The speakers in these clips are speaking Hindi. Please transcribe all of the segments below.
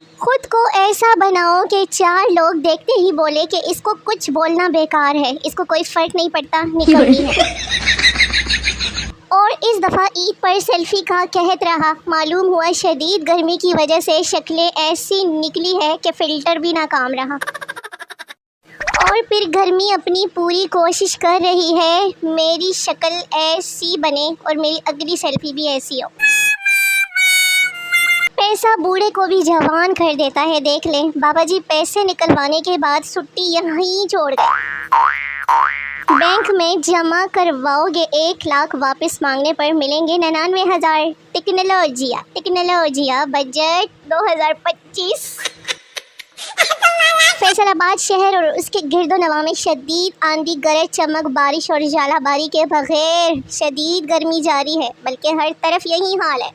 खुद को ऐसा बनाओ कि 4 लोग देखते ही बोले कि इसको कुछ बोलना बेकार है, इसको कोई फ़र्क नहीं पड़ता, निकलनी है। और इस दफ़ा ईद पर सेल्फ़ी का कहत रहा, मालूम हुआ शदीद गर्मी की वजह से शक्लें ऐसी निकली है कि फ़िल्टर भी नाकाम रहा। और फिर गर्मी अपनी पूरी कोशिश कर रही है मेरी शक्ल ऐसी बने और मेरी अगली सेल्फ़ी भी ऐसी हो। पैसा बूढ़े को भी जवान कर देता है, देख लें। बाबा जी पैसे निकलवाने के बाद छुट्टी यहीं छोड़ गए। बैंक में जमा करवाओगे 1 लाख, वापस मांगने पर मिलेंगे 99,000। टेक्नोलॉजिया बजट 2025। फैसलाबाद शहर और उसके गिरदो नवा में शदीद आंधी, गरज, चमक, बारिश और झालाबारी के बगैर शदीद गर्मी जारी है, बल्कि हर तरफ यही हाल है।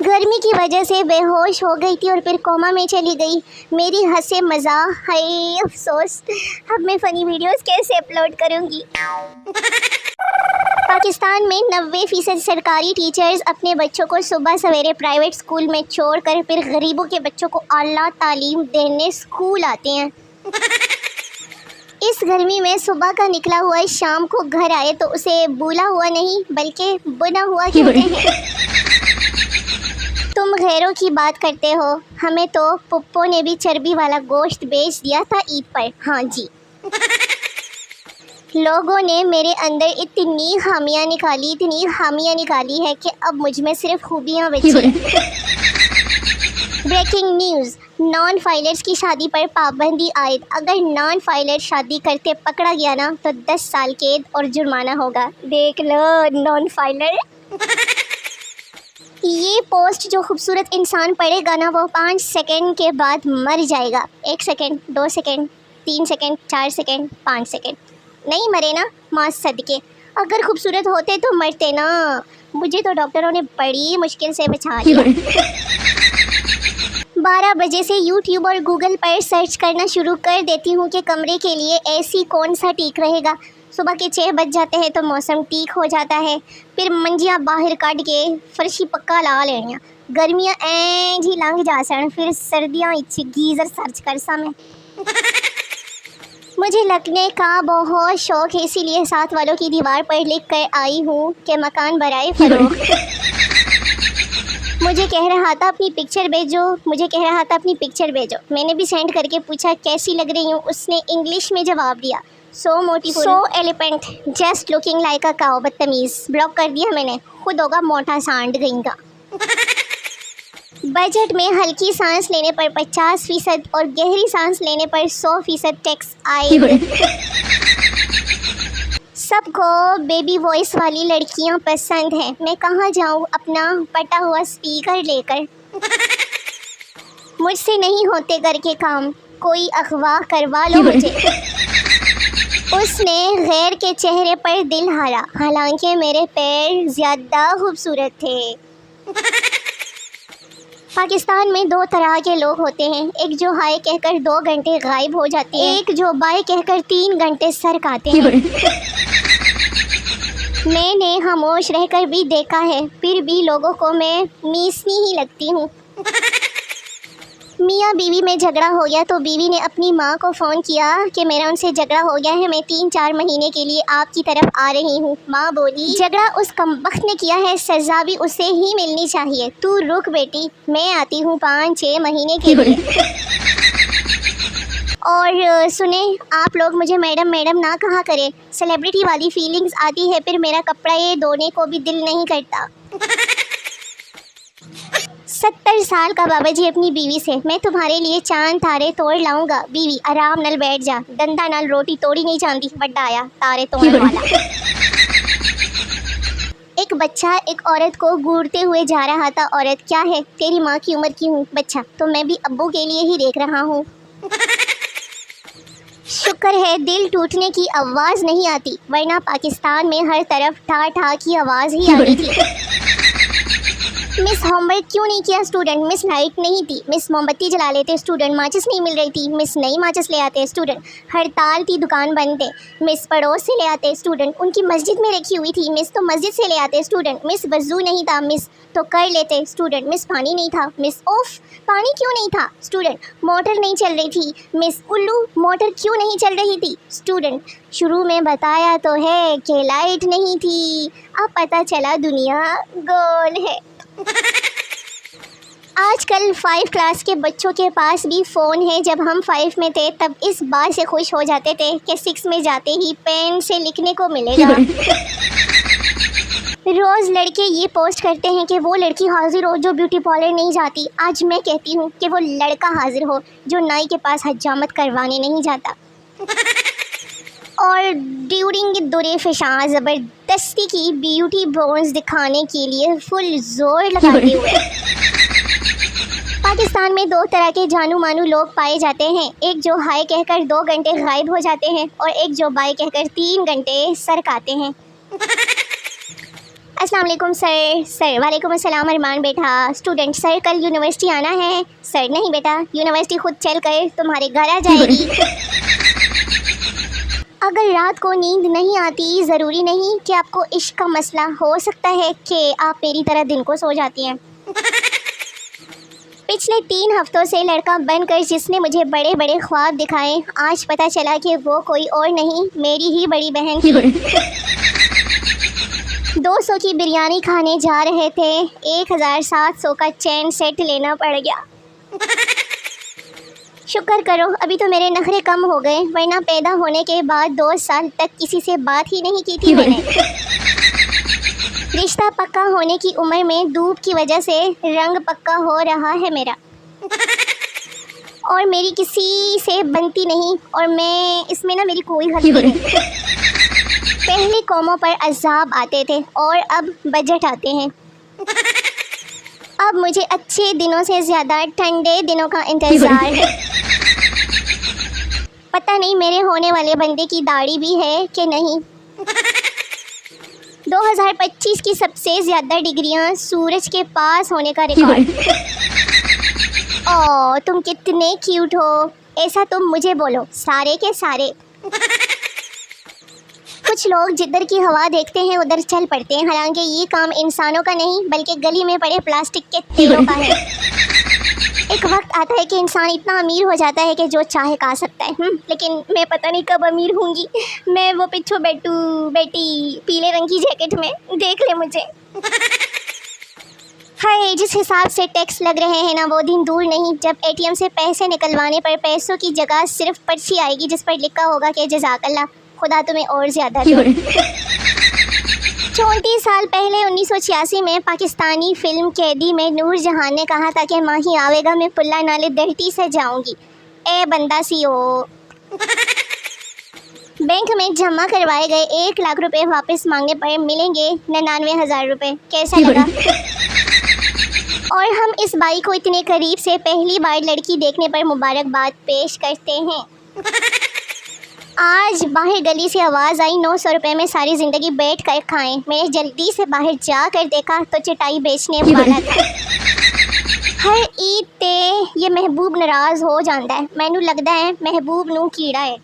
गर्मी की वजह से बेहोश हो गई थी और फिर कोमा में चली गई। मेरी हंसे मज़ाक, हाय अफसोस, अब मैं फ़नी वीडियोस कैसे अपलोड करूँगी। पाकिस्तान में 90% सरकारी टीचर्स अपने बच्चों को सुबह सवेरे प्राइवेट स्कूल में छोड़कर फिर गरीबों के बच्चों को आला तालीम देने स्कूल आते हैं। इस गर्मी में सुबह का निकला हुआ शाम को घर आए तो उसे भूला हुआ नहीं बल्कि बुना हुआ कहते हैं। तुम गैरों की बात करते हो, हमें तो पुप्पो ने भी चर्बी वाला गोश्त बेच दिया था ईद पर। हाँ जी। लोगों ने मेरे अंदर इतनी खामियां निकाली है कि अब मुझ में सिर्फ खूबियां बची हैं। ब्रेकिंग न्यूज़, नॉन फाइलर्स की शादी पर पाबंदी आयद। अगर नॉन फाइलर शादी करते पकड़ा गया ना तो 10 साल कैद और जुर्माना होगा। देख लो नॉन फाइलर। ये पोस्ट जो खूबसूरत इंसान पढ़ेगा ना वो 5 सेकंड के बाद मर जाएगा। 1 second, 2 second, 3 second, 4 second, 5 second. नहीं मरे ना, माँ सदके। अगर खूबसूरत होते तो मरते ना। मुझे तो डॉक्टरों ने बड़ी मुश्किल से बचा लिया। 12 बजे से यूट्यूब और गूगल पर सर्च करना शुरू कर देती हूँ कि कमरे के लिए एसी कौन सा ठीक रहेगा। सुबह के 6 बज जाते हैं तो मौसम ठीक हो जाता है। फिर मंजियाँ बाहर काट के फर्शी पक्का ला लेनिया। गर्मियाँ ऐज ही लंघ जा सन, फिर सर्दियाँ इच्छी गीज़र सर्च कर सा मैं। मुझे लगने का बहुत शौक़ है, इसीलिए साथ वालों की दीवार पर लिख कर आई हूँ कि मकान बराए फरोख्त। मुझे कह रहा था अपनी पिक्चर भेजो। मैंने भी सेंड करके पूछा कैसी लग रही हूँ। उसने इंग्लिश में जवाब दिया, सो मोटीफुल, so elephant, just looking like a cow. बदतमीज़। ब्लॉक कर दिया मैंने, खुद होगा मोटा सांड गई का। बजट में हल्की सांस लेने पर 50% और गहरी सांस लेने पर 100% टैक्स आए। सबको बेबी वॉइस वाली लड़कियां पसंद हैं। मैं कहाँ जाऊँ अपना पटा हुआ स्पीकर लेकर। मुझसे नहीं होते घर के काम, कोई अगवा करवा लो मुझे। उसने गैर के चेहरे पर दिल हारा, हालांकि मेरे पैर ज़्यादा खूबसूरत थे। पाकिस्तान में 2 तरह के लोग होते हैं, एक जो हाय कहकर 2 घंटे गायब हो जाते हैं, एक जो बाय कहकर 3 घंटे सर खाते हैं। मैंने खामोश रहकर भी देखा है, फिर भी लोगों को मैं मीसनी ही लगती हूँ। मियाँ बीवी में झगड़ा हो गया तो बीवी ने अपनी माँ को फ़ोन किया कि मेरा उनसे झगड़ा हो गया है, मैं 3-4 महीने के लिए आपकी तरफ आ रही हूँ। माँ बोली, झगड़ा उस कमबख्त ने किया है, सज़ा भी उसे ही मिलनी चाहिए। तू रुक बेटी, मैं आती हूँ 5-6 महीने के लिए। और सुने, आप लोग मुझे मैडम मैडम ना कहा करें, सेलिब्रिटी वाली फीलिंग्स आती है, फिर मेरा कपड़ा ये धोने को भी दिल नहीं करता। 70 साल का बाबा जी अपनी बीवी से, मैं तुम्हारे लिए चांद तारे तोड़ लाऊंगा। बीवी, आराम नाल बैठ जा, दंदा नाल रोटी तोड़ी नहीं जाती, बड्डा आया तारे तोड़ने वाला। एक बच्चा एक औरत को घूरते हुए जा रहा था। औरत, क्या है, तेरी माँ की उम्र की हूँ। बच्चा, तो मैं भी अब्बू के लिए ही देख रहा हूँ। शुक्र है दिल टूटने की आवाज़ नहीं आती, वरना पाकिस्तान में हर तरफ ठा ठा की आवाज़ ही आ रही थी। मिस होमवर्क क्यों नहीं किया स्टूडेंट? मिस लाइट नहीं थी। मिस मोमबत्ती जला लेते स्टूडेंट। माचिस नहीं मिल रही थी। मिस नई माचिस ले आते स्टूडेंट। हड़ताल थी, दुकान बंद थे। मिस पड़ोस से ले आते स्टूडेंट। उनकी मस्जिद में रखी हुई थी। मिस तो मस्जिद से ले आते स्टूडेंट। मिस वज़ू नहीं था। मिस तो कर लेते स्टूडेंट। मिस पानी नहीं था। मिस ओफ पानी क्यों नहीं था स्टूडेंट? मोटर नहीं चल रही थी। मिस उल्लू मोटर क्यों नहीं चल रही थी स्टूडेंट? शुरू में बताया तो है कि लाइट नहीं थी, अब पता चला दुनिया गोल है। आजकल 5 क्लास के बच्चों के पास भी फ़ोन है। जब हम 5 में थे तब इस बात से खुश हो जाते थे कि 6 में जाते ही पेन से लिखने को मिलेगा। रोज़ लड़के ये पोस्ट करते हैं कि वो लड़की हाजिर हो जो ब्यूटी पार्लर नहीं जाती। आज मैं कहती हूँ कि वो लड़का हाजिर हो जो नाई के पास हजामत करवाने नहीं जाता और ड्यूरिंग दुरे फिशां ज़बरदस्ती की ब्यूटी बोन्स दिखाने के लिए फुल जोर लगाते हुए। पाकिस्तान में 2 तरह के जानू मानू लोग पाए जाते हैं, एक जो हाय कहकर 2 घंटे गायब हो जाते हैं और एक जो बाय कहकर 3 घंटे सरकाते हैं। अस्सलाम वालेकुम सर। सर वालेकुम अस्सलाम अरमान बेटा। स्टूडेंट सर कल यूनिवर्सिटी आना है। सर नहीं बेटा, यूनिवर्सिटी खुद चल कर तुम्हारे घर आ जाएगी। अगर रात को नींद नहीं आती, ज़रूरी नहीं कि आपको इश्क का मसला हो सकता है कि आप मेरी तरह दिन को सो जाती हैं। पिछले 3 हफ्तों से लड़का बनकर जिसने मुझे बड़े बड़े ख्वाब दिखाए, आज पता चला कि वो कोई और नहीं मेरी ही बड़ी बहन थी। 200 की बिरयानी खाने जा रहे थे, 1700 का चैन सेट लेना पड़ गया। शुक्र करो अभी तो मेरे नखरे कम हो गए, वरना पैदा होने के बाद 2 साल तक किसी से बात ही नहीं की थी मैंने। रिश्ता पक्का होने की उम्र में धूप की वजह से रंग पक्का हो रहा है मेरा, और मेरी किसी से बनती नहीं, और मैं इसमें ना मेरी कोई गलती नहीं। पहले कौमों पर अज़ाब आते थे और अब बजट आते हैं। अब मुझे अच्छे दिनों से ज़्यादा ठंडे दिनों का इंतज़ार है। पता नहीं मेरे होने वाले बंदे की दाढ़ी भी है कि नहीं। 2025 की सबसे ज़्यादा डिग्रियां सूरज के पास होने का रिकॉर्ड। ओह तुम कितने क्यूट हो, ऐसा तुम मुझे बोलो सारे के सारे। कुछ लोग जिधर की हवा देखते हैं उधर चल पड़ते हैं, हालांकि ये काम इंसानों का नहीं बल्कि गली में पड़े प्लास्टिक के तेलों का है। एक वक्त आता है कि इंसान इतना अमीर हो जाता है कि जो चाहे खा सकता है, लेकिन मैं पता नहीं कब अमीर होंगी। मैं वो पिच्छू बेटी पीले रंग की जैकेट में, देख ले मुझे। हाय, जिस हिसाब से टैक्स लग रहे हैं ना, वो दिन दूर नहीं जब एटीएम से पैसे निकलवाने पर पैसों की जगह सिर्फ पर्ची आएगी जिस पर लिखा होगा कि जज़ाकल्लाह, खुदा तुम्हें और ज़्यादा दे। 34 साल पहले 1986 में पाकिस्तानी फिल्म कैदी में नूर जहान ने कहा था कि माही आवेगा मैं पुल्ला नाले धरती से जाऊंगी। ए बंदा सी ओ। बैंक में जमा करवाए गए 1 लाख रुपए वापस मांगने पर मिलेंगे 99,000 रुपए। कैसा लगा? और हम इस बाई को इतने करीब से पहली बार लड़की देखने पर मुबारकबाद पेश करते हैं। आज बाहर गली से आवाज़ आई 900 रुपये में सारी ज़िंदगी बैठ कर खाएं। मैंने जल्दी से बाहर जा कर देखा तो चटाई बेचने वाला था। हर ईद ते ये महबूब नाराज़ हो जाता है, मैनू लगता है महबूब नू कीड़ा है।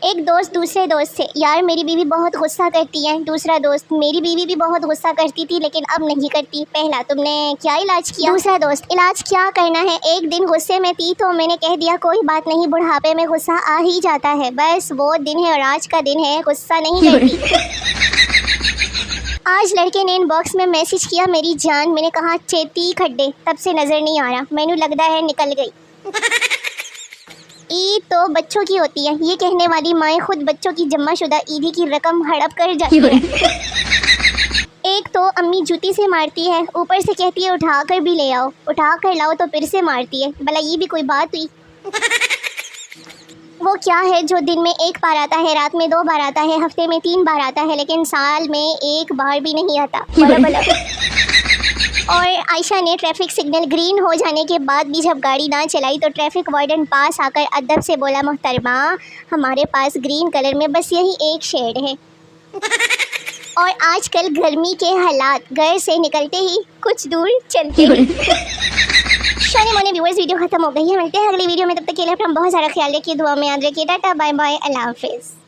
एक दोस्त दूसरे दोस्त से, यार मेरी बीवी बहुत गुस्सा करती है। दूसरा दोस्त, मेरी बीवी भी बहुत गुस्सा करती थी लेकिन अब नहीं करती। पहला, तुमने क्या इलाज किया? दूसरा दोस्त, इलाज क्या करना है, एक दिन गुस्से में थी तो मैंने कह दिया कोई बात नहीं, बुढ़ापे में गुस्सा आ ही जाता है, बस वो दिन है और आज का दिन है, गुस्सा नहीं करती। आज लड़के ने इनबॉक्स में मैसेज किया मेरी जान, मैंने कहा चेती खड्डे, तब से नज़र नहीं आ रहा, मैनू लगता है निकल गई। ईद तो बच्चों की होती है, ये कहने वाली माएँ खुद बच्चों की जमाशुदा ईदी की रकम हड़प कर जाती है। एक तो अम्मी जूती से मारती है, ऊपर से कहती है उठा कर भी ले आओ, उठा कर लाओ तो फिर से मारती है। भला ये भी कोई बात हुई? वो क्या है जो दिन में 1 बार आता है, रात में 2 बार आता है, हफ्ते में 3 बार आता है, लेकिन साल में 1 बार भी नहीं आता। बला। और आयशा ने ट्रैफिक सिग्नल ग्रीन हो जाने के बाद भी जब गाड़ी ना चलाई तो ट्रैफिक वार्डन पास आकर अदब से बोला, मोहतरमा हमारे पास ग्रीन कलर में बस यही एक शेड है। और आजकल गर्मी के हालात, घर से निकलते ही कुछ दूर चलते ही। शानी मोने व्यूअर्स, वीडियो खत्म हो गई है। मिलते हैं अगली वीडियो में, तब तक के लिए अपना बहुत सारा ख्याल रखिए, दुआ में याद रखिए। टाटा बाय बाय, अल्लाह हाफिज़।